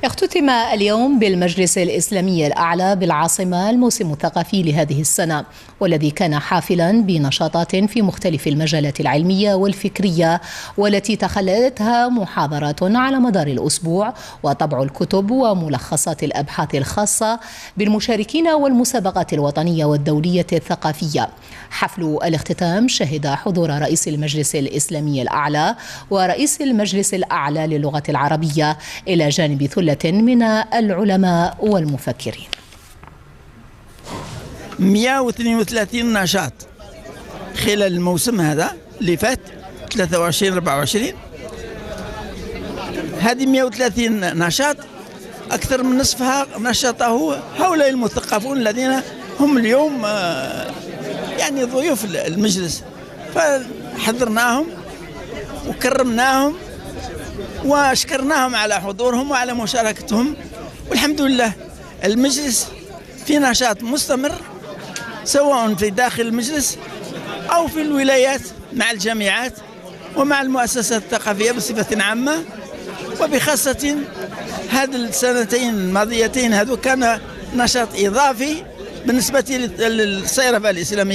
اختتم اليوم بالمجلس الإسلامي الأعلى بالعاصمة الموسم الثقافي لهذه السنة، والذي كان حافلا بنشاطات في مختلف المجالات العلمية والفكرية، والتي تخللتها محاضرات على مدار الأسبوع وطبع الكتب وملخصات الأبحاث الخاصة بالمشاركين والمسابقات الوطنية والدولية الثقافية. حفل الاختتام شهد حضور رئيس المجلس الإسلامي الأعلى ورئيس المجلس الأعلى للغة العربية إلى جانب ثلة من العلماء والمفكرين. 132 نشاط خلال الموسم هذا اللي فات 23-24. هذه 130 نشاط أكثر من نصفها نشاطه هؤلاء المثقفون الذين هم اليوم يعني ضيوف المجلس، فحضرناهم وكرمناهم واشكرناهم على حضورهم وعلى مشاركتهم، والحمد لله المجلس في نشاط مستمر سواء في داخل المجلس أو في الولايات مع الجامعات ومع المؤسسات الثقافية بصفة عامة، وبخاصة هذه السنتين الماضيتين هذو كان نشاط إضافي بالنسبة للصيرفة الإسلامية.